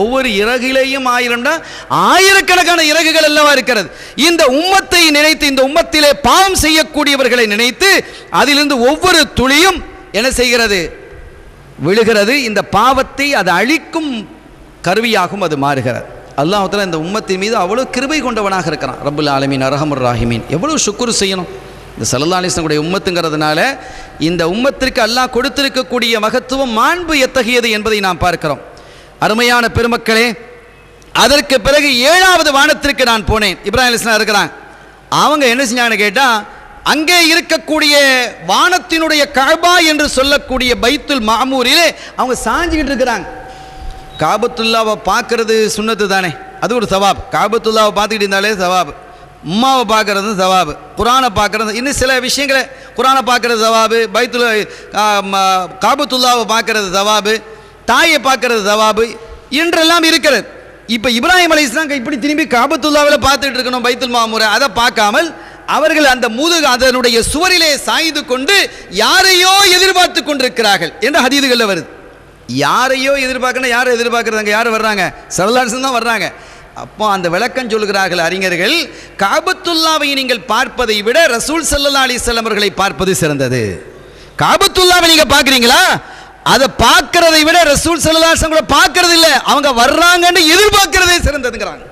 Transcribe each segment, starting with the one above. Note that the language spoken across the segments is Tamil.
ஒவ்வொரு இறகிலேயும் 1000 ஆயிரக்கணக்கான இறகுகள் அல்லவா இருக்கிறது. இந்த உம்மத்தை நினைத்து, இந்த உம்மத்திலே பாவம் செய்யக்கூடியவர்களை நினைத்து அதிலிருந்து ஒவ்வொரு துளியும் என்ன செய்கிறது? விழுகிறது. இந்த பாவத்தை அது அழிக்கும் கருவியாகும் அது மாறுகிறது. அல்லாஹ் தஆலா இந்த உம்மத்தின் மீது அவ்வளோ கிருபை கொண்டவனாக இருக்கிறான். ரப்புல் ஆலமீன் அர்ஹமுர் ராஹிமீன். எவ்வளோ ஷுக்ர் செய்யணும் இந்த ஸல்லல்லாஹு அலைஹி வஸல்லம் உடைய உம்மத்துங்கிறதுனால. இந்த உம்மத்திற்கு அல்லாஹ் கொடுத்திருக்கக்கூடிய மகத்துவம், மாண்பு எத்தகையது என்பதை நாம் பார்க்கிறோம். அருமையான பெருமக்களே, அதற்கு பிறகு 7வது வானத்திற்கு நான் போனேன். இப்ராஹிம் அலைஹிஸ்ஸலாம் இருக்கிறாங்க. அவங்க என்ன செஞ்சாங்கன்னு கேட்டால், அங்கே இருக்கக்கூடிய வானத்தினுடைய கஅபா என்று சொல்லக்கூடிய பைத்துல் மாமூரிலே அவங்க சாஞ்சிக்கிட்டு இருக்கிறாங்க. காபத்துல்லாவை பார்க்கறது சுன்னத்து தானே, அது ஒரு சவாப். காபத்துல்லாவை பார்த்துக்கிட்டு இருந்தாலே சவாப். உம்மாவை பார்க்கறது சவாபு, குரானை பார்க்கறது, இன்னும் சில விஷயங்களை, குரானை பார்க்கறது சவாபு, பைத்துல் காபத்துல்லாவை பார்க்கறது சவாபு, தாயை பார்க்கறது சவாபு என்றெல்லாம் இருக்கிறது. இப்போ இப்ராஹிம் அலைஹிஸ்ஸலாம் இப்படி திரும்பி காபத்துல்லாவில் பார்த்துட்டு இருக்கணும் பைத்துல் மாமூரை. அதை பார்க்காமல் அவர்கள் அந்த அதனுடைய சுவரிலே சாய்ந்து கொண்டு யாரையோ எதிர்பார்த்து கொண்டிருக்கிறார்கள் என்று ஹதீதுகளில் வருது. யாரையோ எதிர்பார்க்கணும். யாரை எதிர்பார்க்கறது? அங்கே யார் வர்றாங்க? ஸல்லல்லாஹு அலைஹி வஸல்லம் தான் வர்றாங்க. அப்போ அந்த விளக்கம் சொல்கிறார்கள் அறிஞர்கள், காபத்துல்லாவை நீங்கள் பார்ப்பதை விட ரசூல் ஸல்லல்லாஹு அலைஹி வஸல்லம் அவர்களை பார்ப்பது சிறந்தது. காபத்துல்லாவை நீங்கள் பார்க்குறீங்களா? அதை பார்க்கறதை விட ரசூல் ஸல்லல்லாஹு அலைஹி வஸல்லம் பார்க்கறது இல்லை, அவங்க வர்றாங்கன்னு எதிர்பார்க்கிறதே சிறந்ததுங்கிறாங்க.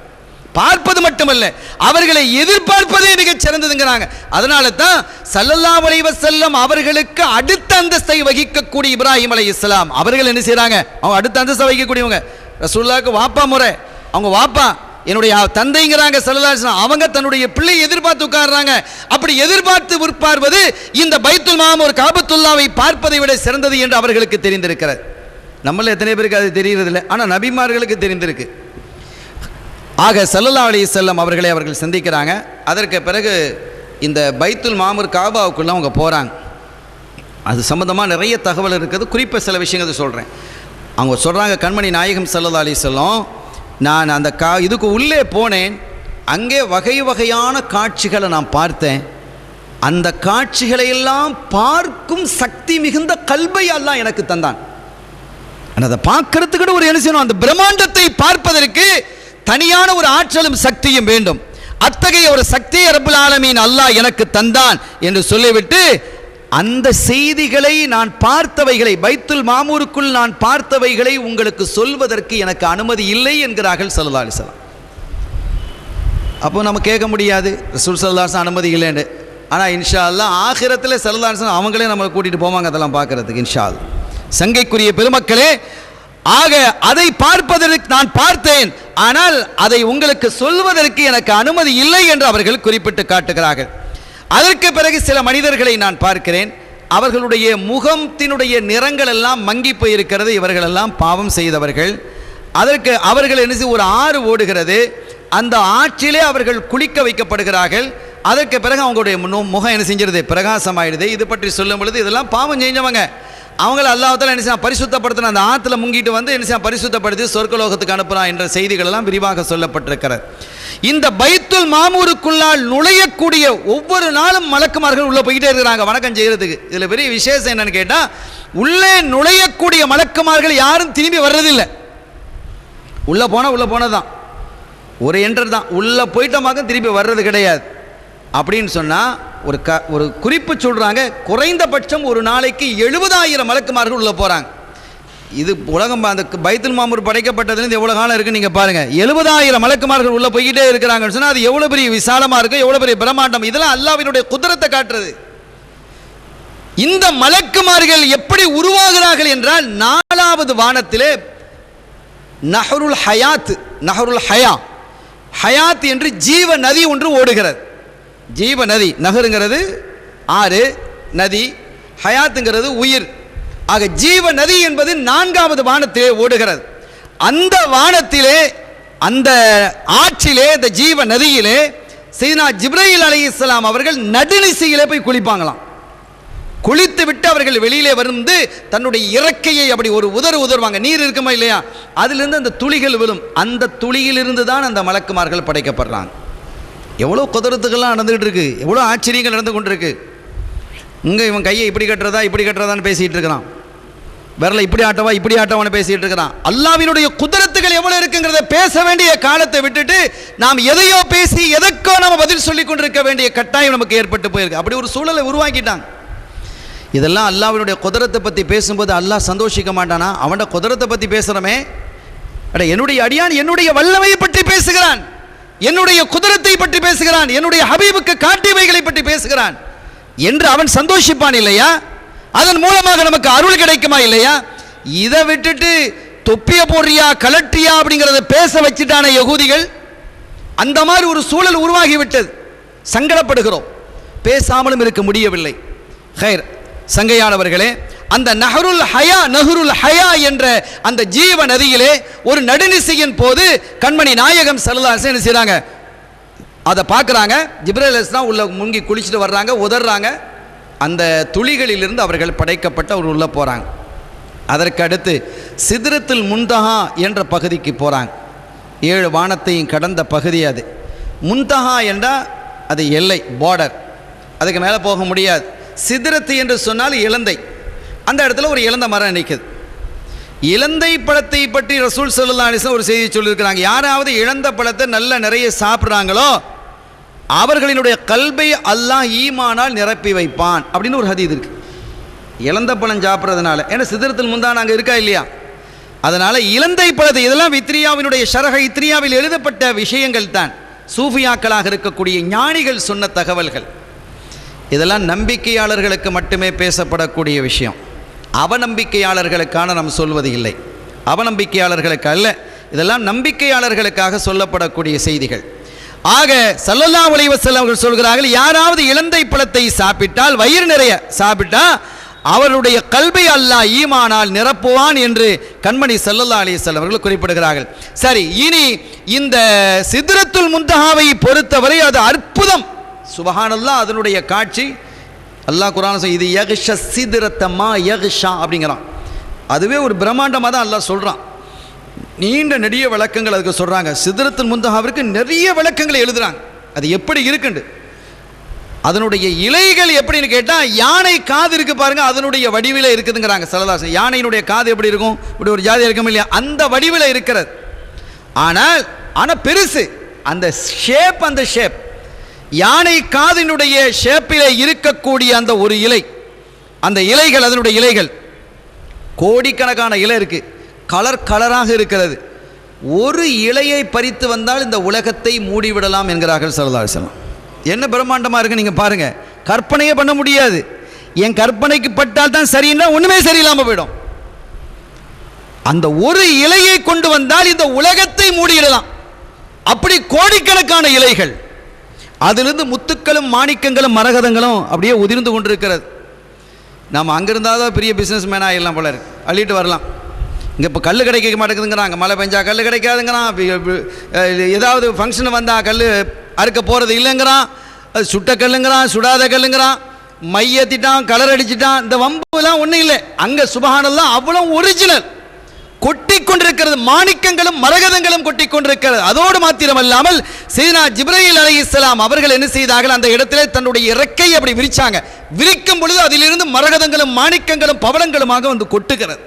பார்ப்பது மட்டுமல்ல, அவர்களை எதிர்பார்ப்பதே மிகச் சிறந்ததுங்கிறாங்க. அதனால தான் ஸல்லல்லாஹு அலைஹி வஸல்லம் அவர்களுக்கு அடுத்த அந்தஸ்தை வகிக்கக்கூடிய இப்ராஹிம் அலைஹிஸ்ஸலாம் அவர்கள் என்ன செய்கிறாங்க? அவங்க அடுத்த அந்தஸ்தை வகிக்கக்கூடியவங்க. ரசூலுல்லாஹ்வுக்கு வாப்பா முறை, அவங்க வாப்பா என்னுடைய தந்தைங்கிறாங்க ஸல்லல்லாஹு அலைஹி வஸல்லம். அவங்க தன்னுடைய பிள்ளை எதிர்பார்த்து உட்கார்றாங்க. அப்படி எதிர்பார்த்து உட்கார்வது இந்த பைத்துல் மாமூர் காபத்துல்லாவை பார்ப்பதை விட சிறந்தது என்று அவர்களுக்கு தெரிந்திருக்கிறது. நம்மள எத்தனை பேருக்கு அது தெரிகிறதில்லை, ஆனால் நபிமார்களுக்கு தெரிந்திருக்கு. ஆக ஸல்லல்லாஹு அலைஹி வஸல்லம் அவர்களை அவர்கள் சந்திக்கிறாங்க. அதற்கு பிறகு இந்த பைத்துல் மாமூர் காபாவுக்குள்ள அவங்க போகிறாங்க. அது சம்பந்தமாக நிறைய தகவல் இருக்குது. குறிப்பாக சில விஷயங்கள் சொல்கிறேன். அவங்க சொல்கிறாங்க, கண்மணி நாயகம் ஸல்லல்லாஹு அலைஹி வஸல்லம், நான் அந்த இதுக்கு உள்ளே போனேன். அங்கே வகை வகையான காட்சிகளை நான் பார்த்தேன். அந்த காட்சிகளை எல்லாம் பார்க்கும் சக்தி மிகுந்த கல்பை அல்லாஹ் எனக்கு தந்தான். அதை பார்க்கறதுக்கு ஒரு என்ன செய்யணும்? அந்த பிரம்மாண்டத்தை பார்ப்பதற்கு தனியான ஒரு ஆற்றலும் சக்தியும் வேண்டும். அத்தகைய ஒரு சக்தியை ரப்புல் ஆலமீன் அல்லாஹ் எனக்கு தந்தான் என்று சொல்லிவிட்டு, அந்த செய்திகளை நான் பார்த்தவைகளை, பைத்துல் மாமூருக்குள் நான் பார்த்தவைகளை உங்களுக்கு சொல்வதற்கு எனக்கு அனுமதி இல்லை என்கிறார்கள் ஸல்லல்லாஹு அலைஹி வஸல்லம். அப்போ நம்ம கேட்க முடியாது, ரசூல் ஸல்லல்லாஹு அலைஹி வஸல்லம் அனுமதி இல்லைன்னு. ஆனால் இன்ஷா அல்லாஹ் ஆகிரத்தில் ஸல்லல்லாஹு அலைஹி வஸல்லம் அவங்களே நம்மளை கூட்டிகிட்டு போவாங்க அதெல்லாம் பார்க்கறதுக்கு இன்ஷா அல்லாஹ். சங்கைக்குரிய பெருமக்களே, ஆக அதை பார்ப்பதற்கு நான் பார்த்தேன், ஆனால் அதை உங்களுக்கு சொல்வதற்கு எனக்கு அனுமதி இல்லை என்று அவர்கள் குறிப்பிட்டு காட்டுகிறார்கள். அதற்கு பிறகு சில மனிதர்களை நான் பார்க்கிறேன். அவர்களுடைய முகத்தினுடைய நிறங்கள் எல்லாம் மங்கி போயிருக்கிறது. இவர்கள் எல்லாம் பாவம் செய்தவர்கள். அதற்கு அவர்கள் என்ன செய்ய, ஒரு ஆறு ஓடுகிறது. அந்த ஆற்றிலே அவர்கள் குளிக்க வைக்கப்படுகிறார்கள். அதற்கு பிறகு அவங்களுடைய முகம் என்ன செஞ்சிருது? பிரகாசமாயிடுது. இது பற்றி சொல்லும் பொழுது இதெல்லாம் பாவம் செஞ்சவங்க. அவங்கள அல்லாஹ் தஆலா என்ன செய்ய, பரிசுத்தப்படுத்தின அந்த ஆற்றுல முங்கிட்டு வந்து என்ன செய்ய, பரிசுத்தப்படுத்தி சொர்க்கலோகத்துக்கு அனுப்புறான் என்ற செய்திகள் எல்லாம் விரிவாக சொல்லப்பட்டிருக்கிறது. இந்த பைத்துல் மாமூருக்குள்ளால் நுழையக்கூடிய ஒவ்வொரு நாளும் மலக்குமார்கள் உள்ளே போய்கிட்டே இருக்கிறாங்க வணக்கம் செய்கிறதுக்கு. இதில் பெரிய விசேஷம் என்னன்னு கேட்டால், உள்ளே நுழையக்கூடிய மலக்குமார்கள் யாரும் திரும்பி வர்றதில்லை. உள்ளே போனதான் ஒரு என்டர் தான். உள்ளே போயிட்டமாக திரும்பி வர்றது கிடையாது. அப்படின்னு சொன்னால் ஒரு குறிப்பு சொல்கிறாங்க, குறைந்தபட்சம் ஒரு நாளைக்கு 70,000 மலக்குமார்கள் உள்ளே போகிறாங்க. இது உலகம் அந்த பைத்துல் மாமூர் படைக்கப்பட்டதுலேருந்து எவ்வளோ காலம் இருக்குன்னு நீங்கள் பாருங்கள். 70,000 மலக்குமார்கள் உள்ளே போய்கிட்டே இருக்கிறாங்கன்னு சொன்னால் அது எவ்வளோ பெரிய விசாலமாக இருக்கும், எவ்வளோ பெரிய பிரம்மாண்டம். இதெல்லாம் அல்லாஹ்வினுடைய குதிரத்தை காட்டுறது. இந்த மலக்குமார்கள் எப்படி உருவாகிறார்கள் என்றால், 4வது வானத்திலே நஹருல் ஹயாத் என்று ஜீவ நதி ஒன்று ஓடுகிறது. ஜீவ நதி, நகருங்கிறது ஆறு, நதி, ஹயாத்துங்கிறது உயிர். ஆக ஜீவ நதி என்பது 4வது வானத்திலே ஓடுகிறது. அந்த வானத்திலே, அந்த ஆற்றிலே, இந்த ஜீவ நதியிலே சையதுனா ஜிப்ரீல் அலைஹிஸ்ஸலாம் அவர்கள் நடுநிசையிலே போய் குளிப்பாங்களாம். குளித்து விட்டு அவர்கள் வெளியிலே வந்து தன்னுடைய இறக்கையை அப்படி ஒரு உதறுவாங்க. நீர் இருக்குமா இல்லையா, அதிலிருந்து அந்த துளிகள் விழும். அந்த துளியிலிருந்து தான் அந்த மலக்குமார்கள் படைக்கப்படுறாங்க. எவ்வளோ குதிரத்துக்கெல்லாம் நடந்துகிட்டு இருக்கு, எவ்வளோ ஆச்சரியங்கள் நடந்து கொண்டிருக்கு. இங்கே இவன் கையை இப்படி கட்டுறதான்னு பேசிகிட்டு இருக்கிறான். விரல இப்படி ஆட்டவா இப்படி ஆட்டவான்னு பேசிட்டு இருக்கிறான். அல்லாஹ்வினுடைய குதிரத்துகள் எவ்வளவு இருக்குங்கிறத பேச வேண்டிய காலத்தை விட்டுட்டு நாம் எதையோ பேசி எதற்கோ நம்ம பதில் சொல்லி கொண்டிருக்க வேண்டிய கட்டாயம் நமக்கு ஏற்பட்டு போயிருக்கு. அப்படி ஒரு சூழலை உருவாக்கிட்டாங்க. இதெல்லாம் அல்லாஹ்வினுடைய குதிரத்தை பற்றி பேசும்போது அல்லாஹ் சந்தோஷிக்க மாட்டானா? அவனோட குதிரத்தை பற்றி பேசுகிறோமே, அட என்னுடைய அடியான் என்னுடைய வல்லமையை பற்றி பேசுகிறான், என்னுடைய குதிரத்தை பற்றி பேசுகிறான், என்னுடைய ஹபீபுக்கு காட்டியவைகளை பற்றி பேசுகிறான் என்று அவன் சந்தோஷிப்பான் இல்லையா? அதன் மூலமாக நமக்கு அருள் கிடைக்குமா இல்லையா? இதை விட்டுட்டு தொப்பிய போடுறியா கலட்டியா அப்படிங்கிறத பேச வச்சுட்டான யகூதிகள். அந்த மாதிரி ஒரு சூழல் உருவாகிவிட்டது. சங்கடப்படுகிறோம், பேசாமலும் இருக்க முடியவில்லை. ஹைர் சங்கையானவர்களே, அந்த நஹருல் ஹயா என்ற அந்த ஜீவ நதியிலே ஒரு நடுநிசையின் போது கண்மணி நாயகம் ஸல்லல்லாஹு அலைஹி வஸல்லம் செய்றாங்க. அதை பார்க்குறாங்க. ஜிப்ரீல் அலைஹிஸ்ஸலாம் உள்ள முங்கி குளிச்சுட்டு வர்றாங்க, உதறாங்க. அந்த துளிகளிலிருந்து அவர்கள் படைக்கப்பட்டு அவர் உள்ளே போகிறாங்க. அதற்கு அடுத்து சித்ரத்துல் முன்தஹா என்ற பகுதிக்கு போகிறாங்க. 7 வானத்தையும் கடந்த பகுதி அது. முன்தஹா என்றால் அது எல்லை, பார்டர், அதுக்கு மேலே போக முடியாது. சித்ரத்து என்று சொன்னால் இலந்தை. அந்த இடத்துல ஒரு இலந்த மரம் நிற்குது. இலந்தை பழத்தை பற்றி ரசூல் ஸல்லல்லாஹு அலைஹி வஸல்லம் ஒரு செய்தி சொல்லியிருக்கிறாங்க. யாராவது இழந்த பழத்தை நல்ல நிறைய சாப்பிட்றாங்களோ அவர்களினுடைய கல்பை அல்லாஹ் ஈமானால் நிரப்பி வைப்பான் அப்படின்னு ஒரு ஹதீஸ் இருக்கு. இலந்த பழம் சாப்பிட்றதுனால, ஏன்னா சிதறத்தில் முந்தான அங்கே இருக்கா இல்லையா, அதனால் இலந்தை பழத்தை, இதெல்லாம் இத்ரியாவினுடைய ஷரஹ இத்ரியாவில் எழுதப்பட்ட விஷயங்கள் தான். சூஃபியாக்களாக இருக்கக்கூடிய ஞானிகள் சொன்ன தகவல்கள். இதெல்லாம் நம்பிக்கையாளர்களுக்கு மட்டுமே பேசப்படக்கூடிய விஷயம். அவநம்பிக்கையாளர்களுக்கான நாம் சொல்வது இல்லை, அவநம்பிக்கையாளர்களுக்கு அல்ல. இதெல்லாம் நம்பிக்கையாளர்களுக்காக சொல்லப்படக்கூடிய செய்திகள். ஆக ஸல்லல்லாஹு அலைஹி வஸல்லம் அவர்கள் சொல்கிறார்கள், யாராவது இலந்தை பழத்தை சாப்பிட்டால், வயிறு நிறைய சாப்பிட்டா அவருடைய கல்பை அல்லாஹ் ஈமானால் நிரப்புவான் என்று கண்மணி ஸல்லல்லாஹு அலைஹி வஸல்லம் அவர்கள் குறிப்பிடுகிறார்கள். சரி, இனி இந்த சித்ரத்துல் முன்தஹாவை பொறுத்தவரை அது அற்புதம். சுபஹானல்லாஹ், அதனுடைய காட்சி அல்லாஹ் குர்ஆன் இது யக்ஷ சித்ரத்த மா யக்ஷா அப்படிங்கிறான். அதுவே ஒரு பிரம்மாண்டமாக தான் அல்லாஹ் சொல்கிறான். நீண்ட நெடிய விளக்கங்கள் அதுக்கு சொல்கிறாங்க. சித்ரத்துல் முன்தஹாவிற்கு நிறைய விளக்கங்களை எழுதுகிறாங்க. அது எப்படி இருக்குண்டு, அதனுடைய இலைகள் எப்படின்னு கேட்டால் யானை காது இருக்குது பாருங்கள், அதனுடைய வடிவில் இருக்குதுங்கிறாங்க ஸல்லல்லாஹு. யானையினுடைய காது எப்படி இருக்கும், இப்படி ஒரு ஜாதி இருக்கும் இல்லையா, அந்த வடிவில் இருக்கிறது. ஆனால் பெருசு, அந்த ஷேப் யானை காதினுடைய ஷேப்பில் இருக்கக்கூடிய அந்த ஒரு இலை, அந்த இலைகள், அதனுடைய இலைகள் கோடிக்கணக்கான இலை இருக்குது, கலராக இருக்கிறது. ஒரு இலையை பறித்து வந்தால் இந்த உலகத்தை மூடிவிடலாம் என்கிறார்கள் ஸல்லல்லாஹு அலைஹி வஸல்லம். என்ன பிரம்மாண்டமாக இருக்கு நீங்கள் பாருங்கள், கற்பனையே பண்ண முடியாது. என் கற்பனைக்கு பட்டால் தான் சரின்னா ஒன்றுமே சரியில்லாமல் போயிடும். அந்த ஒரு இலையை கொண்டு வந்தால் இந்த உலகத்தை மூடிடலாம். அப்படி கோடிக்கணக்கான இலைகள், அதிலிருந்து முத்துக்களும் மாணிக்கங்களும் மரகதங்களும் அப்படியே உதிர்ந்து கொண்டிருக்கிறது. நாம் அங்கிருந்தால் தான் பெரிய பிஸ்னஸ் மேன் ஆகிடலாம் போல இருக்கு, அள்ளிட்டு வரலாம். இங்கே இப்போ கல் கிடைக்க மாட்டேங்குதுங்கிறாங்க, மழை பெஞ்சா கல் கிடைக்காதுங்கிறான், ஏதாவது ஃபங்க்ஷன் வந்தால் கல் அறுக்க போகிறது இல்லைங்கிறான், அது சுட்ட கல்லுங்கிறான், சுடாத கல்லுங்கிறான், மையத்திட்டான், கலர் அடிச்சிட்டான். இந்த வம்புலாம் ஒன்றும் இல்லை. அங்கே சுபஹானல்லாஹ் அவ்வளோ ஒரிஜினல் கொட்டி கொண்டிருக்கிறது, மாணிக்கங்களும் மரகதங்களும் கொட்டி கொண்டிருக்கிறது. அதோடு மாத்திரமல்லாமல் சையதுனா ஜிப்ரீல் அலைஹிஸ்ஸலாம் அவர்கள் என்ன செய்தார்கள், அந்த இடத்திலே தன்னுடைய இறக்கையை அப்படி விரிச்சாங்க. விரிக்கும் பொழுது அதிலிருந்து மரகதங்களும் மாணிக்கங்களும் பவளங்களுமாக வந்து கொட்டுகிறது.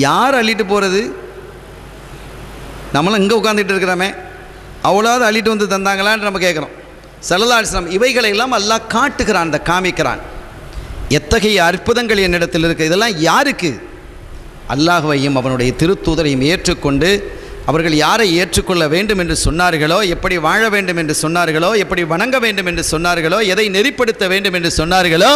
யார் அள்ளிட்டு போகிறது? நம்மளும் இங்கே உட்காந்துட்டு இருக்கிறோமே, அவ்வளோது அள்ளிட்டு வந்து தந்தாங்களான்னு நம்ம கேட்குறோம். ஸல்லல்லாஹு அலைஹி வஸல்லம் இவைகளை எல்லாம் அல்லாஹ் காட்டுகிறான், அந்த காமிக்கிறான். எத்தகைய அற்புதங்கள் என்னிடத்தில் இருக்குது. இதெல்லாம் யாருக்கு? அல்லாஹ்வையும் அவனுடைய திருத்தூதரையும் ஏற்றுக்கொண்டு அவர்கள் யாரை ஏற்றுக்கொள்ள வேண்டும் என்று சொன்னார்களோ, எப்படி வாழ வேண்டும் என்று சொன்னார்களோ, எப்படி வணங்க வேண்டும் என்று சொன்னார்களோ, எதை நெறிப்படுத்த வேண்டும் என்று சொன்னார்களோ,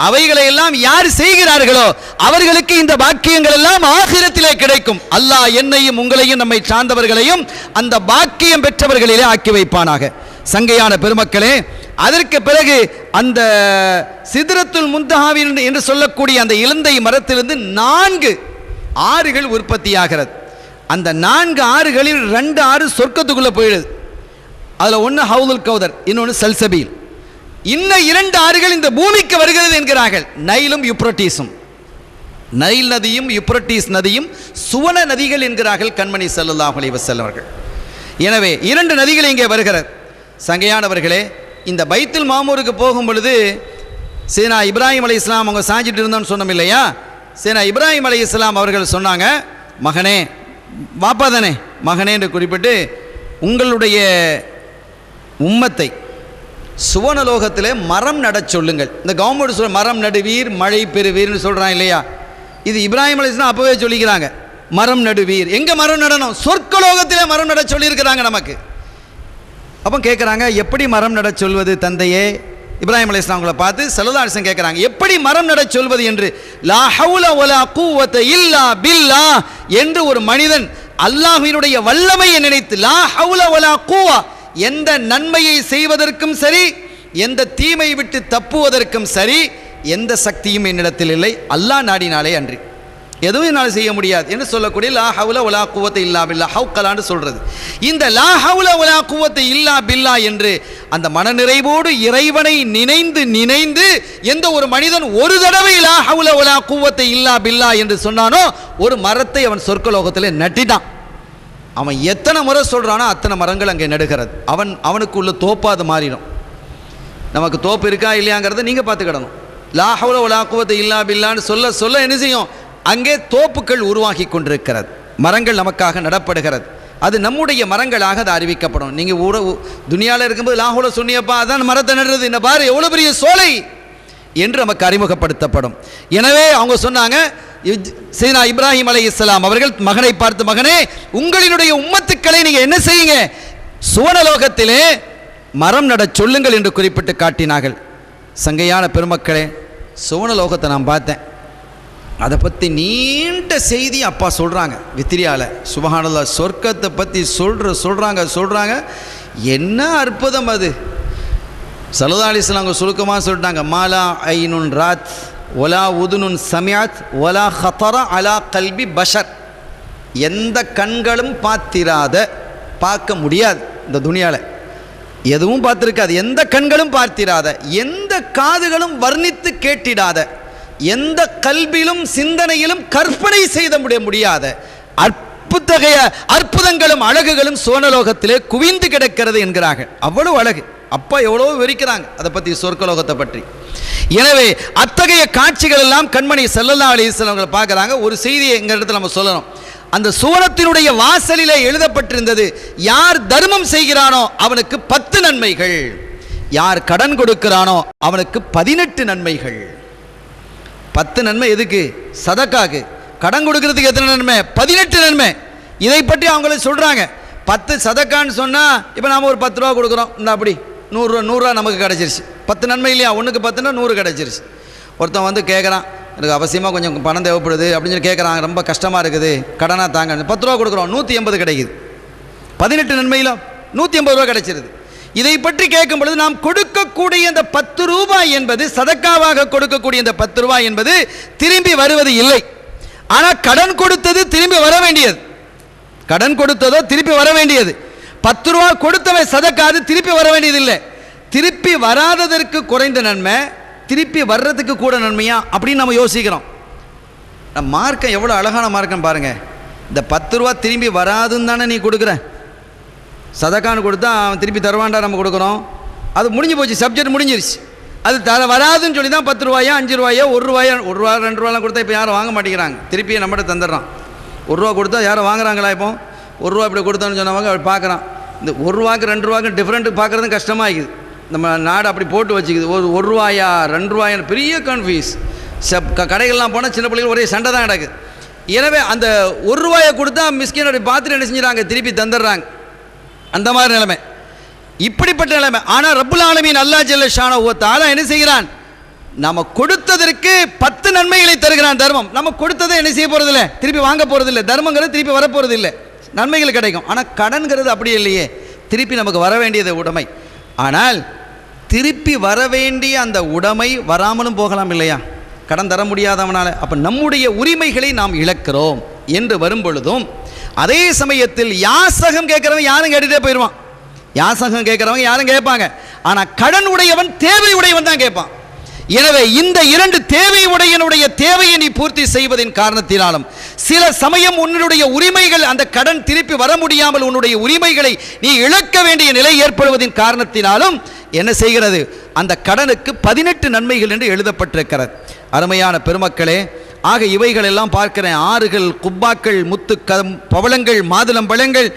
அவைகளை எல்லாம் யார் செய்கிறார்களோ அவர்களுக்கு இந்த பாக்கியங்கள் எல்லாம் ஆகிரத்திலே கிடைக்கும். அல்லாஹ் என்னையும் உங்களையும் நம்மை சார்ந்தவர்களையும் அந்த பாக்கியம் பெற்றவர்களிலே ஆக்கி வைப்பானாக. சங்கையான பெருமக்களே, அதற்கு பிறகு அந்த சித்ரத்துல் முன்தஹாவின் என்று சொல்லக்கூடிய அந்த இலந்தை மரத்திலிருந்து 4 ஆறுகள் உற்பத்தியாகிறது. அந்த 4 ஆறுகளில் 2 ஆறு சொர்க்கத்துக்குள்ளே போயிடுது. அதில் ஒன்று ஹவுதுல் கௌதர், இன்னொன்று சல்சபீல். இன்னும் 2 ஆறுகள் இந்த பூமிக்கு வருகிறது என்கிறார்கள், நைலும் யுப்ரட்டீஸும். நைல் நதியும் யுப்ரட்டீஸ் நதியும் சுவன நதிகள் என்கிறார்கள் கண்மணி ஸல்லல்லாஹு அலைஹி வஸல்லம் அவர்கள். எனவே 2 நதிகள் இங்கே வருகிறது. சங்கையானவர்களே, இந்த பைத்துல் மாமூருக்கு போகும் பொழுது சையதுனா இப்ராஹிம் அலைஹிஸ்ஸலாம் அவங்க சாஞ்சிட்டு இருந்தோன்னு சொன்னோம் இல்லையா, சரி, இப்ராஹிம் அலைஹிஸ்ஸலாம் அவர்கள் சொன்னாங்க, மகனே, வாப்பா தானே, மகனே என்று குறிப்பிட்டு உங்களுடைய உம்மத்தை சுவனலோகத்திலே மரம் நடச் சொல்லுங்கள். இந்த கவர்மெண்ட் சொல்ல மரம் நடுவீர் மழை பெறுவீர்னு சொல்கிறான் இல்லையா, இது இப்ராஹிம் அலைஹிஸ்ஸலாம் அப்போவே சொல்லிக்கிறாங்க, மரம் நடுவீர். எங்கே மரம் நடணும்? சொர்க்கலோகத்திலே மரம் நட சொல்லியிருக்கிறாங்க நமக்கு. அப்போ கேட்குறாங்க, எப்படி மரம் நட சொல்வது தந்தையே? இப்ராஹிம் அலைஹிஸ்ஸலாம் அவங்களை பார்த்து ஸல்லல்லாஹு அலைஹி வஸல்லம் கேட்குறாங்க, எப்படி மரம் நட சொல்வது என்று. லா ஹவுல வலா குவத இல்லா பில்லாஹ் என்று ஒரு மனிதன் அல்லாஹ்வினுடைய வல்லமையை நினைத்து, லா ஹவுல வலா குவா, எந்த நன்மையை செய்வதற்கும் சரி, எந்த தீமை விட்டு தப்புவதற்கும் சரி, எந்த சக்தியும் என்னிடத்தில் இல்லை, அல்லாஹ் நாடினாலே அன்றி எதுவும் என்னால் செய்ய முடியாது என்று சொல்லக்கூடிய லா ஹவுல வலா குவத்த இல்லா பில்லா, ஹவுக்கலான்னு சொல்றது. இந்த லா ஹவுல வலா குவத்த இல்லா பில்லா என்று அந்த மனநிறைவோடு இறைவனை நினைந்து நினைந்து எந்த ஒரு மனிதன் ஒரு தடவை லா ஹவுல வலா குவத்த இல்லா பில்லா என்று சொன்னானோ, ஒரு மரத்தை அவன் சொர்க்கலோகத்தில் நட்டிட்டான். அவன் எத்தனை முறை சொல்றானோ அத்தனை மரங்கள் அங்கே நடுகிறது. அவனுக்கு உள்ள தோப்பாது மாறிடும். நமக்கு தோப்பு இருக்கா இல்லையாங்கிறத நீங்க பார்த்துக்கிடணும். லா ஹவுல வலா குவத்த இல்லா பில்லான்னு சொல்ல சொல்ல என்ன செய்யும்? அங்கே தோப்புகள் உருவாகி கொண்டிருக்கிறது, மரங்கள் நமக்காக நடப்படுகிறது. அது நம்முடைய மரங்களாக அது அறிவிக்கப்படும். நீங்கள் துனியாவில் இருக்கும்போது லாஹூல சொன்னியப்பா, அதான் மரத்தை நடுறது, இந்த பாரு எவ்வளோ பெரிய சோலை என்று நமக்கு அறிமுகப்படுத்தப்படும். எனவே அவங்க சொன்னாங்க, சையதுனா இப்ராஹிம் அலைஹிஸ்ஸலாம் அவர்கள் மகனை பார்த்து, மகனே, உங்களினுடைய உம்மத்துக்களை நீங்கள் என்ன செய்யுங்க, சுவனலோகத்திலே மரம் நட சொல்லுங்கள் என்று குறிப்பிட்டு காட்டினார்கள். சங்கையான பெருமக்களே, சுவனலோகத்தை நான் பார்த்தேன். அதை பற்றி நீண்ட செய்தி அப்பா சொல்கிறாங்க வித்திரியால. சுபஹானல்லாஹ், சொர்க்கத்தை பற்றி சொல்கிறாங்க. என்ன அற்புதம் அது! ஸல்லல்லாஹு அலைஹி வஸல்லம் அவங்க சுருக்கமாக சொல்லிட்டாங்க, மாலா ஐனுன் ராத் ஒலா உதுனுன் சமியாத் ஒலா ஹதர அலா கல்பி பஷர். எந்த கண்களும் பார்க்க முடியாது இந்த துனியாவில், எதுவும் பார்த்துருக்காது, எந்த கண்களும் பார்த்திராத, எந்த காதுகளும் வர்ணித்து கேட்டிடாத, எந்த கல்வியிலும் சிந்தனையிலும் கற்பனை செய்த முடியாத அற்புதங்களும் அழகுகளும் சுவனலோகத்திலே குவிந்து கிடக்கிறது என்கிறார்கள். அவ்வளவு அழகு. அப்பா எவ்வளவு விவரிக்கிறாங்க அதை பற்றி, சொர்க்கலோகத்தை பற்றி. எனவே அத்தகைய காட்சிகள் எல்லாம் கண்மணி ஸல்லல்லாஹு அலைஹி வஸல்லம் அவர்கள் பார்க்குறாங்க. ஒரு செய்தியை எங்கள் இடத்துல நம்ம சொல்லணும். அந்த சுவனத்தினுடைய வாசலிலே எழுதப்பட்டிருந்தது, யார் தர்மம் செய்கிறானோ அவனுக்கு 10 நன்மைகள், யார் கடன் கொடுக்கிறானோ அவனுக்கு 18 நன்மைகள். 10 நன்மை எதுக்கு? சதக்காக்கு. கடன் கொடுக்கறதுக்கு எத்தனை நன்மை? 18 நன்மை. இதை பற்றி அவங்களே சொல்கிறாங்க. 10 சதக்கான்னு சொன்னால், இப்போ நாம் ஒரு 10 ரூபா கொடுக்குறோம், இந்த அப்படி 100 ரூபா நமக்கு கிடச்சிருச்சு. 10 நன்மை இல்லையா? ஒன்றுக்கு 10னா 100 கிடச்சிருச்சு. ஒருத்தன் வந்து கேட்குறான், எனக்கு அவசியமாக கொஞ்சம் பணம் தேவைப்படுது அப்படின்னு சொல்லி கேட்குறாங்க, ரொம்ப கஷ்டமாக இருக்குது, கடனாக தாங்க. 10 ரூபா கொடுக்குறோம், 180 கிடைக்குது. 18 நன்மையில 180 ரூபா கிடைச்சிருது. இதை பற்றி கேட்கும் பொழுது, நாம் கொடுக்கக்கூடிய இந்த 10 ரூபாய் என்பது, சதக்காவாக கொடுக்கக்கூடிய இந்த 10 ரூபாய் என்பது திரும்பி வருவது இல்லை. ஆனால் கடன் கொடுத்தது திரும்பி வர வேண்டியது. கடன் கொடுத்ததோ திருப்பி வர வேண்டியது. 10 ரூபா கொடுத்தவன் சதக்காது திருப்பி வர வேண்டியது இல்லை. திருப்பி வராததற்கு குறைந்த நன்மை, திருப்பி வர்றதுக்கு கூட நன்மையா அப்படின்னு நம்ம யோசிக்கிறோம். மார்க்கம் எவ்வளோ அழகான மார்க்கம் பாருங்க. இந்த 10 ரூபா திரும்பி வராதுன்னு தானே நீ கொடுக்குற. சதக்கான்னு கொடுத்தா அவன் திருப்பி தருவான்டா நம்ம கொடுக்குறோம். அது முடிஞ்சு போச்சு, சப்ஜெக்ட் முடிஞ்சிருச்சு. அது வராதுன்னு சொல்லி தான் 10 ரூபாயா 5 ரூபாயா 1 ரூபாயா 1 ரூபா 2 ரூபாலாம் கொடுத்தா இப்போ யாரும் வாங்க மாட்டேங்கிறாங்க. திருப்பி நம்மகிட்ட தந்துடுறான். 1 ரூபா கொடுத்தா யாரும் வாங்குறாங்களா? இப்போ 1 ரூபா இப்படி கொடுத்தான்னு சொன்னவங்க அவள் பார்க்குறான். இந்த 1 ரூபாய்க்கு 2 ரூபாய்க்கு டிஃப்ரெண்ட்டு பார்க்குறது கஷ்டமாகிக்குது. நம்ம நாடு அப்படி போட்டு வச்சுக்குது. 1 ரூபாயா 2 ரூபாயா பெரிய கன்ஃபியூஸ். கடைகள்லாம் போனால் சின்ன பிள்ளைகள் ஒரே சண்டை தான் நடக்குது. எனவே அந்த 1 ரூபாயை கொடுத்தா மிஸ்கின் பார்த்துட்டு என்ன செஞ்சுறாங்க, திருப்பி தந்துடுறாங்க. அந்த மாதிரி நிலைமை, இப்படிப்பட்ட நிலைமை. ஆனால் ரப்புல் ஆலமீன் அல்லாஹ் ஜல்ல ஷானஹு வ தஆலா என்ன செய்கிறான், நம்ம கொடுத்ததற்கு 10 நன்மைகளை தருகிறான். தர்மம் நம்ம கொடுத்ததை என்ன செய்ய போகிறதில்லை, திருப்பி வாங்க போகிறதில்லை. தர்மங்கிறது திருப்பி வரப்போகிறது இல்லை, நன்மைகள் கிடைக்கும். ஆனால் கடன்கிறது அப்படி இல்லையே, திருப்பி நமக்கு வர வேண்டியது உடைமை. ஆனால் திருப்பி வர வேண்டிய அந்த உடைமை வராமலும் போகலாம் இல்லையா, கடன் தர முடியாதவனால. அப்போ நம்முடைய உரிமைகளை நாம் இழக்கிறோம் என்று வரும் பொழுதும், அதே சமயத்தில் யாசகம் கேட்குறவன் யாரும் கேட்டுகிட்டே போயிடுவான். யாசகம் கேட்குறவங்க யாரும் கேட்பாங்க. ஆனால் கடன் உடையவன் தேவை உடையவன் தான் கேட்பான். எனவே இந்த 2 தேவை உடையனுடைய தேவையை நீ பூர்த்தி செய்வதின் காரணத்தினாலும், சில சமயம் உன்னுடைய உரிமைகள், அந்த கடன் திருப்பி வர முடியாமல் உன்னுடைய உரிமைகளை நீ இழக்க வேண்டிய நிலை ஏற்படுவதின் காரணத்தினாலும் என்ன செய்கிறது, அந்த கடனுக்கு 18 நன்மைகள் என்று எழுதப்பட்டிருக்கிறது. அருமையான பெருமக்களே, ஆக இவைகள் எல்லாம் பார்க்கிறேன். ஆறுகள், குப்பாக்கள், முத்து பவளங்கள், மாதுளம் பழங்கள்,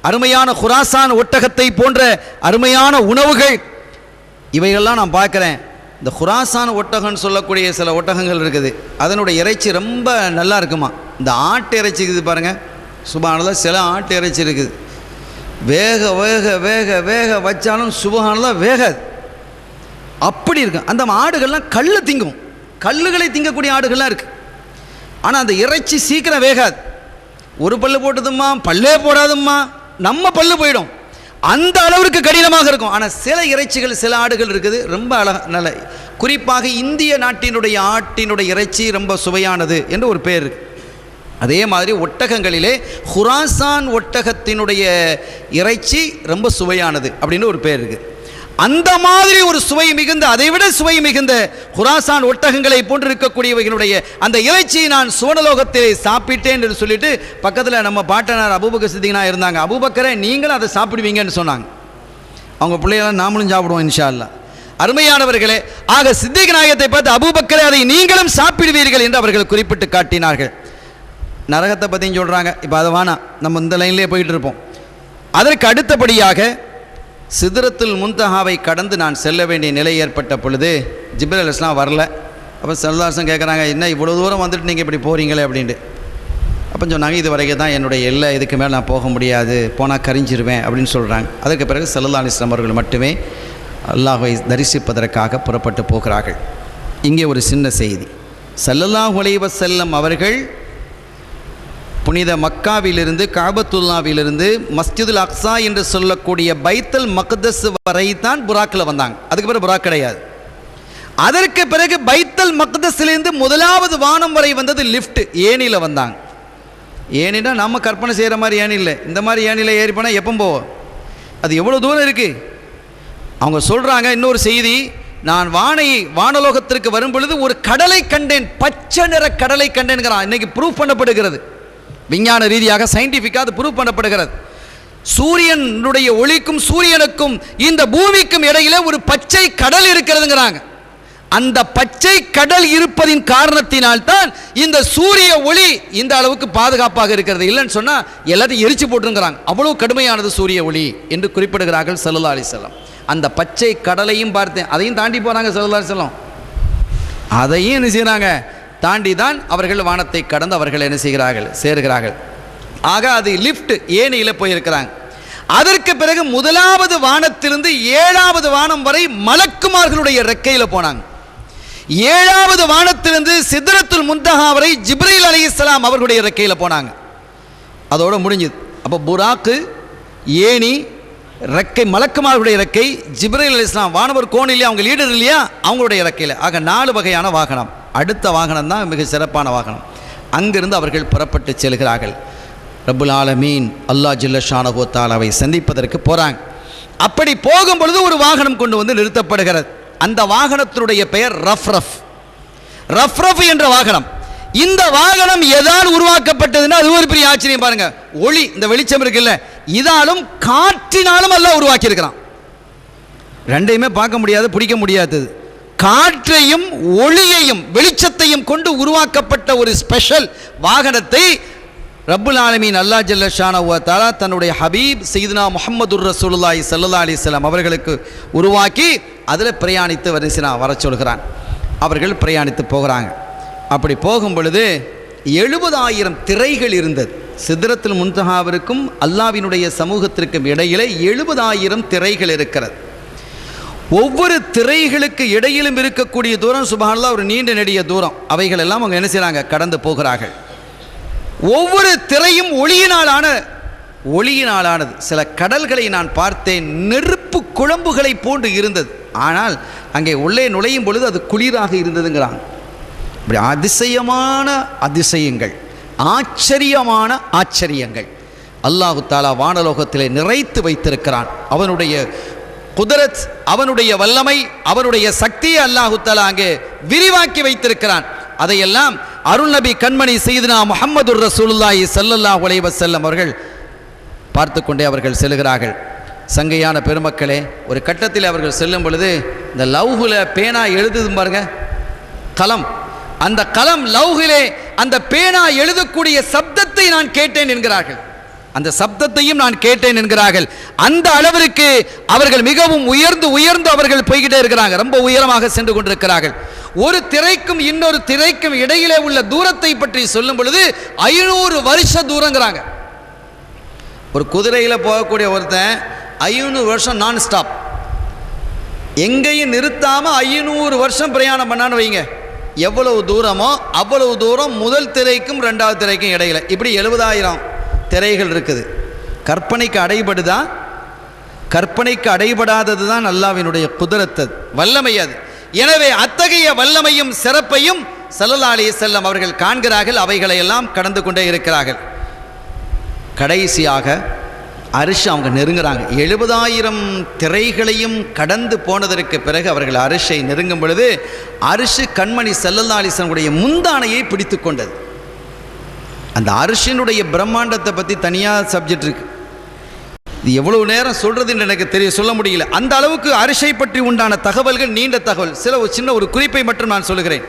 அருமையான குராசான் ஒட்டகத்தை போன்ற அருமையான உணவுகள், இவைகள்லாம் நான் பார்க்குறேன். இந்த குராசான் ஒட்டகம்னு சொல்லக்கூடிய சில ஒட்டகங்கள் இருக்குது, அதனுடைய இறைச்சி ரொம்ப நல்லா இருக்குமா. இந்த ஆட்டு இறைச்சி இருக்குது பாருங்கள், சுபஹானல்லாஹ். சில ஆட்டு இறைச்சி இருக்குது, வேக வேக வேக வேக வச்சாலும் சுபஹானல்லாஹ் வேகாது, அப்படி இருக்கும். அந்த ஆடுகள்லாம் கல் திங்கும், கல்லுகளை திங்கக்கூடிய ஆடுகள்லாம் இருக்குது. ஆனால் அந்த இறைச்சி சீக்கிரம் வேகாது. ஒரு பல்லு போட்டதும்மா, பல்லே போடாதும்மா, நம்ம பல்லு போயிடும், அந்த அளவிற்கு கடினமாக இருக்கும். ஆனால் சில இறைச்சிகள், சில ஆடுகள் இருக்குது ரொம்ப நல்ல, குறிப்பாக இந்திய நாட்டினுடைய ஆட்டினுடைய இறைச்சி ரொம்ப சுவையானது என்று ஒரு பேர் இருக்குது. அதே மாதிரி ஒட்டகங்களிலே குராசான் ஒட்டகத்தினுடைய இறைச்சி ரொம்ப சுவையானது அப்படின்னு ஒரு பேர் இருக்குது. அந்த மாதிரி ஒரு சுவை மிகுந்த, அதைவிட சுவை மிகுந்த குராசான் ஒட்டகங்களை போன்று இருக்கக்கூடியவைகளுடைய அந்த இறைச்சியை நான் சுவனலோகத்தை சாப்பிட்டேன் என்று சொல்லிட்டு பக்கத்தில் நம்ம பாட்டனார் அபூபக்கர் சித்திகனா இருந்தாங்க. அபூபக்கரை நீங்களும் அதை சாப்பிடுவீங்கன்னு சொன்னாங்க. அவங்க பிள்ளைகளாம் நாமளும் சாப்பிடுவோம் இன்ஷா அல்லாஹ். அருமையானவர்களே, ஆக சித்திக் நாயகத்தை பார்த்து அபூபக்கரை அதை நீங்களும் சாப்பிடுவீர்கள் என்று அவர்கள் குறிப்பிட்டு காட்டினார்கள். நரகத்தை பற்றியும் சொல்கிறாங்க. இப்போ அதை வேணாம், நம்ம இந்த லைன்லேயே போயிட்டு இருப்போம். அதற்கு அடுத்தபடியாக சிதறத்துல் முன்தஹாவை கடந்து நான் செல்ல வேண்டிய நிலை ஏற்பட்ட பொழுது ஜிப்ரீல் அலைஹிஸ்ஸலாம் வரல. அப்போ ஸல்லல்லாஹு கேட்குறாங்க, என்ன இவ்வளோ தூரம் வந்துட்டு நீங்கள் இப்படி போகிறீங்களே அப்படின்ட்டு. அப்போ சொன்னாங்க, இது வரைக்கும் தான் என்னுடைய எல்லை, இதுக்கு மேலே நான் போக முடியாது, போனால் கரிஞ்சிருவேன் அப்படின்னு சொல்கிறாங்க. அதற்கு பிறகு ஸல்லல்லாஹு அலைஹி வஸல்லம் அவர்கள் மட்டுமே அல்லாஹ்வை தரிசிப்பதற்காக புறப்பட்டு போகிறார்கள். இங்கே ஒரு சின்ன செய்தி. ஸல்லல்லாஹு அலைஹி வஸல்லம் அவர்கள் புனித மக்காவிலிருந்து, காபத்துல்லாவிலிருந்து மஸ்ஜிதுல் அக்ஸா என்று சொல்லக்கூடிய பைத்துல் மக்தஸ் வரை தான் புராக்கில் வந்தாங்க. அதுக்கு பிறகு புராக் கிடையாது. அதற்கு பிறகு பைத்துல் மக்தஸிலிருந்து முதலாவது வானம் வரை வந்தது லிஃப்ட், ஏணியில் வந்தாங்க. ஏணினா நம்ம கற்பனை செய்கிற மாதிரி ஏணி இல்லை. இந்த மாதிரி ஏணியில் ஏறி போனால் எப்போ போவோம், அது எவ்வளோ தூரம் இருக்குது. அவங்க சொல்கிறாங்க இன்னொரு செய்தி, நான் வானலோகத்திற்கு வரும் பொழுது ஒரு கடலை கண்டேன், பச்சை நிற கடலை கண்டேன்கிறான். இன்னைக்கு ப்ரூஃப் பண்ணப்படுகிறது, விஞ்ஞான ரீதியாக சயின்டிஃபிக்காக அது ப்ரூவ் பண்ணப்படுகிறது. சூரியனுடைய ஒளிக்கும் சூரியனுக்கும் இந்த பூமிக்கும் இடையில ஒரு பச்சை கடல் இருக்கிறதுங்கிறாங்க. அந்த பச்சை கடல் இருப்பதின் காரணத்தினால்தான் இந்த சூரிய ஒளி இந்த அளவுக்கு பாதுகாப்பாக இருக்கிறது. இல்லைன்னு சொன்னால் எல்லாத்தையும் எரிச்சு போட்டுருங்கிறாங்க, அவ்வளோ கடுமையானது சூரிய ஒளி என்று குறிப்பிடுகிறார்கள் ஸல்லல்லாஹு அலைஹி வஸல்லம். அந்த பச்சை கடலையும் பார்த்தேன், அதையும் தாண்டி போகிறாங்க ஸல்லல்லாஹு அலைஹி வஸல்லம். அதையும் என்ன செய்கிறாங்க, தாண்டி தான் அவர்கள் வானத்தை கடந்து அவர்கள் என்ன செய்கிறார்கள், சேருகிறார்கள். ஆக அது லிஃப்ட், ஏணியில் போயிருக்கிறாங்க. அதற்கு பிறகு முதலாவது வானத்திலிருந்து 7வது வானம் வரை மலக்குமார்களுடைய ரெக்கையில் போனாங்க. 7வது வானத்திலிருந்து சிதறத்துல் முன்தஹா வரை ஜிப்ரீல் அலைஹிஸ்ஸலாம் அவர்களுடைய ரெக்கையில் போனாங்க. அதோட முடிஞ்சது. அப்போ புராக்கு, ஏணி, ரெக்கை, மலக்குமார்களுடைய ரெக்கை, ஜிப்ரீல் அலைஹிஸ்ஸலாம் வானவர் கோன் இல்லையா, அவங்க லீடர் இல்லையா, அவங்களுடைய ரெக்கையில். ஆக 4 வகையான வாகனம். அடுத்த வாகனம் தான் மிக சிறப்பான வாகனம். அங்கிருந்து அவர்கள் புறப்பட்டு செல்கிறார்கள். ரப்புல் ஆலமீன் அல்லாஹ் ஜல்ல ஷானஹு வ தஆலாவை சந்திப்பதற்கு போகிறாங்க. அப்படி போகும் பொழுது ஒரு வாகனம் கொண்டு வந்து நிறுத்தப்படுகிறது. அந்த வாகனத்தினுடைய பெயர் ரஃப்ரஃப். ரஃப்ரஃப் என்ற வாகனம். இந்த வாகனம் எதால் உருவாக்கப்பட்டதுன்னா அது ஒரு பெரிய ஆச்சரியம் பாருங்க. ஒளி, இந்த வெளிச்சம் இருக்குல்ல, இதாலும் காற்றினாலும் அல்லாஹ் உருவாக்கி இருக்கிறான். ரெண்டையுமே பார்க்க முடியாது, பிடிக்க முடியாதது. காற்றையும் ஒளியையும் வெளிச்சத்தையும் கொண்டு உருவாக்கப்பட்ட ஒரு ஸ்பெஷல் வாகனத்தை ரப்புல் ஆலமீன் அல்லாஹ் ஜல்ல ஷானஹு வ தஆலா தன்னுடைய ஹபீப் சையதுனா முஹம்மதுர் ரசூலுல்லாஹி ஸல்லல்லாஹு அலைஹி வஸல்லம் அவர்களுக்கு உருவாக்கி அதில் பிரயாணித்து வர சொல்கிறான். அவர்கள் பிரயாணித்து போகிறாங்க. அப்படி போகும் பொழுது 70,000 திரைகள் இருந்தது. சிதறத்துல் முன்தஹாவிற்கும் அல்லாஹ்வினுடைய சமூகத்திற்கும் இடையிலே 70,000 திரைகள் இருக்கிறது. ஒவ்வொரு திரைகளுக்கு இடையிலும் இருக்கக்கூடிய தூரம் சுப்ஹானல்லாஹ் ஒரு நீண்ட நெடிய தூரம். அவைகள் எல்லாம் அவங்க என்ன செய்கிறாங்க, கடந்து போகிறார்கள். ஒவ்வொரு திரையும் ஒளியினாலானது. சில கடல்களை நான் பார்த்தேன், நெருப்பு குழம்புகளை போன்று இருந்தது. ஆனால் அங்கே உள்ளே நுழையும் பொழுது அது குளிராக இருந்ததுங்கிறாங்க. இப்படி அதிசயமான அதிசயங்கள், ஆச்சரியமான ஆச்சரியங்கள் அல்லாஹு தஆலா வானலோகத்திலே நிறைத்து வைத்திருக்கிறான். அவனுடைய குதரத், அவனுடைய வல்லமை, அவனுடைய சக்தியை அல்லாஹு தஆலா அங்கே விரிவாக்கி வைத்திருக்கிறான். அதையெல்லாம் அருள் நபி கண்மணி சையதுனா முஹம்மதுர் ரசூலுல்லாஹி ஸல்லல்லாஹு அலைஹி வஸல்லம் அவர்கள் பார்த்து கொண்டே அவர்கள் செல்கிறார்கள். சங்கையான பெருமக்களே, ஒரு கட்டத்தில் அவர்கள் செல்லும் பொழுது இந்த லவ்ஹுல பேனா எழுதுது பாருங்க, கலம், அந்த கலம் லௌகிலே அந்த பேனா எழுதக்கூடிய சப்தத்தை நான் கேட்டேன் என்கிறார்கள். அந்த சப்தத்தையும் நான் கேட்டேன் என்கிறார்கள். அந்த அளவிற்கு அவர்கள் மிகவும் உயர்ந்து உயர்ந்து அவர்கள் போய்கிட்டே இருக்கிறாங்க. ரொம்ப உயரமாக சென்று கொண்டிருக்கிறார்கள். ஒரு திரைக்கும் இன்னொரு திரைக்கும் இடையிலே உள்ள தூரத்தை பற்றி சொல்லும் பொழுது 500 வருஷ தூரங்கிறாங்க. ஒரு குதிரையில் போகக்கூடிய ஒருத்தன் 500 வருஷம் நான் ஸ்டாப், எங்கேயும் நிறுத்தாம 500 வருஷம் பிரயாணம் பண்ணான்னு வைங்க, எவ்வளவு தூரமோ அவ்வளவு தூரம் முதல் திரைக்கும் இரண்டாவது திரைக்கும் இடையில இப்படி 70,000 திரைகள் இருக்குது. கற்பனைக்கு அடைபடுதா? கற்பனைக்கு அடைபடாதது தான் அல்லாஹ்வினுடைய குதரத், வல்லமை அது. எனவே அத்தகைய வல்லமையும் சிறப்பையும் ஸல்லல்லாஹு அலைஹி வஸல்லம் அவர்கள் காண்கிறார்கள். அவைகளை எல்லாம் கடந்து கொண்டே இருக்கிறார்கள். கடைசியாக அரிஷ் அவங்க நெருங்குறாங்க. 70,000 திரைகளையும் கடந்து போனதற்கு பிறகு அவர்கள் அரிஷை நெருங்கும் பொழுது அரிஷ் கண்மணி ஸல்லல்லாஹு அலைஹி வஸல்லம் உடைய முந்தானையை பிடித்து கொண்டது. அந்த அரிஷினுடைய பிரம்மாண்டத்தை பற்றி தனியாக சப்ஜெக்ட் இருக்கு. இது எவ்வளவு நேரம் சொல்றதுன்னு எனக்கு சொல்ல முடியல. அந்த அளவுக்கு அரிஷை பற்றி உண்டான தகவல்கள் நீண்ட தகவல். சின்ன ஒரு குறிப்பை மட்டும் நான் சொல்லுகிறேன்.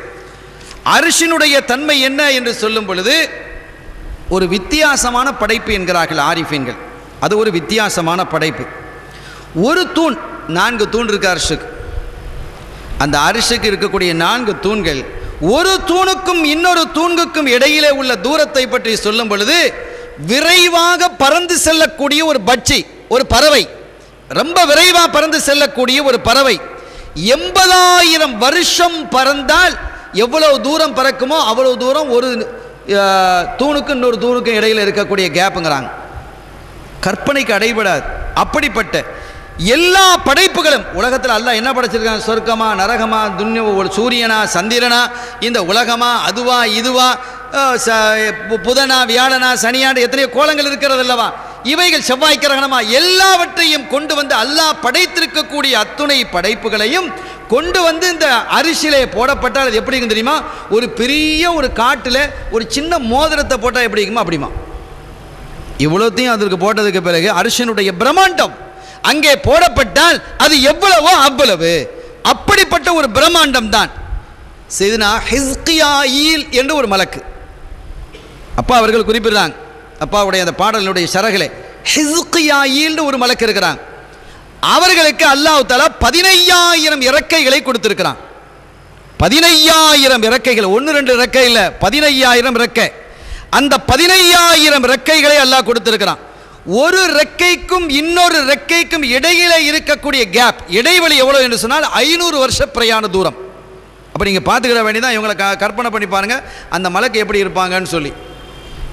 அரிஷினுடைய தன்மை என்ன என்று சொல்லும் பொழுது ஒரு வித்தியாசமான படைப்பு என்கிறார்கள் ஆரிஃபீன்கள். அது ஒரு வித்தியாசமான படைப்பு. ஒரு தூண், 4 தூண் இருக்கு அரிஷுக்கு. அந்த அரிஷுக்கு இருக்கக்கூடிய 4 தூண்கள், ஒரு தூணுக்கும் இன்னொரு தூணுக்கும் இடையிலே உள்ள தூரத்தை பற்றி சொல்லும் பொழுது விரைவாக பறந்து செல்லக்கூடிய ஒரு பட்சி, ஒரு பறவை, ரொம்ப விரைவாக பறந்து செல்லக்கூடிய ஒரு பறவை 80,000 வருஷம் பறந்தால் எவ்வளவு தூரம் பறக்குமோ அவ்வளவு தூரம் ஒரு தூணுக்கும் இன்னொரு தூணுக்கும் இடையில் இருக்கக்கூடிய கேப்புங்கிறாங்க. கற்பனைக்கு அடைபடாது. அப்படிப்பட்ட எல்லா படைப்புகளும் உலகத்தில் அல்லாஹ் என்ன படைச்சிருக்காங்க? சொர்க்கமா, நரகமா, ஒரு சூரியனா, சந்திரனா, இந்த உலகமா, அதுவா இதுவா, புதனா, வியாழனா, சனியாண்டு எத்தனையோ கோலங்கள் இருக்கிறது அல்லவா? இவைகள் செவ்வாய் கிரகணமா, எல்லாவற்றையும் கொண்டு வந்து அல்லாஹ் படைத்திருக்கக்கூடிய அத்துணை படைப்புகளையும் கொண்டு வந்து இந்த அரிசியிலே போடப்பட்டால் அது எப்படி இருக்கும் தெரியுமா? ஒரு பெரிய ஒரு காட்டில் ஒரு சின்ன மோதிரத்தை போட்டால் எப்படி இருக்குமா அப்படிமா. இவ்வளோத்தையும் அதற்கு போட்டதுக்கு பிறகு அரிசியினுடைய பிரம்மாண்டம் அங்கே போடப்பட்டால் அது எவ்வளவோ அவ்வளவு. அப்படிப்பட்ட ஒரு பிரம்மாண்டம் தான் செய்தனா ஹிஸ்கியாயில் என்று ஒரு மலக்கு. அப்பா அவர்கள் குறிப்பிடுறாங்க, அப்பாவுடைய அந்த பாடலினுடைய சரகிலே ஹிஸ்கியாயில் ஒரு மலக்கு இருக்கிறாங்க. அவர்களுக்கு அல்லாஹ் தஆலா 15,000 இறக்கைகளை கொடுத்திருக்கிறான். 15,000 இறக்கைகள், 1-2 இறக்கை இல்லை, 15,000 இறக்கை. அந்த 15,000 இறக்கைகளை அல்லாஹ் கொடுத்திருக்கிறான். ஒரு ரெக்கைக்கும் இன்னொரு ரெக்கைக்கும் இடையில இருக்கக்கூடிய கேப், இடைவெளி எவ்வளவு என்று சொன்னால் 500 வருஷ பிரயாண தூரம். அப்போ நீங்கள் பார்த்துக்கிட வேண்டியதான். இவங்களை கற்பனை பண்ணி பாருங்க, அந்த மலக்கு எப்படி இருப்பாங்கன்னு சொல்லி,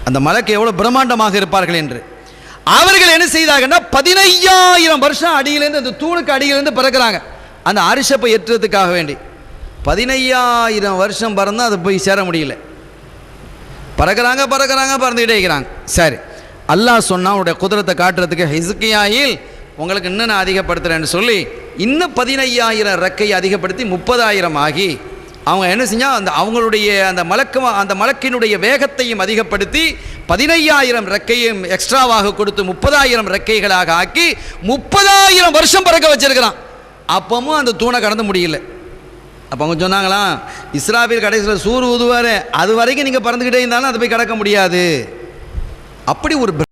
அந்த மலக்கு எவ்வளோ பிரம்மாண்டமாக இருப்பார்கள் என்று. அவர்கள் என்ன செய்தாங்கன்னா 15,000 வருஷம் அடியிலேருந்து அந்த தூணுக்கு அடியிலேருந்து பிறக்கிறாங்க அந்த அரிசப்பை ஏற்றுறதுக்காக வேண்டி. 15,000 வருஷம் பறந்தால் அது போய் சேர முடியல. பறக்கிறாங்க பறந்துக்கிட்டே இருக்கிறாங்க. சரி, அல்லாஹ் சொன்னா அவனுடைய குதிரத்தை காட்டுறதுக்கு ஹிஸ்கியாயில் உங்களுக்கு இன்னும் நான் அதிகப்படுத்துகிறேன்னு சொல்லி இன்னும் 15,000 ரெக்கையை அதிகப்படுத்தி 30,000 ஆகி அவங்க என்ன செஞ்சால் அவங்களுடைய அந்த மலக்கினுடைய வேகத்தையும் அதிகப்படுத்தி 15,000 ரெக்கையும் எக்ஸ்ட்ராவாக கொடுத்து 30,000 ரெக்கைகளாக ஆக்கி 30,000 வருஷம் பறக்க வச்சிருக்கிறான். அப்பவும் அந்த தூணை கடந்து முடியல. அப்போ அவங்க சொன்னாங்களாம், இஸ்ராஃபீல் கடைசியில் சூர் ஊதுவார், அது வரைக்கும் நீங்கள் பறந்துக்கிட்டே இருந்தாலும் அதை போய் கடக்க முடியாது. அப்படி ஒரு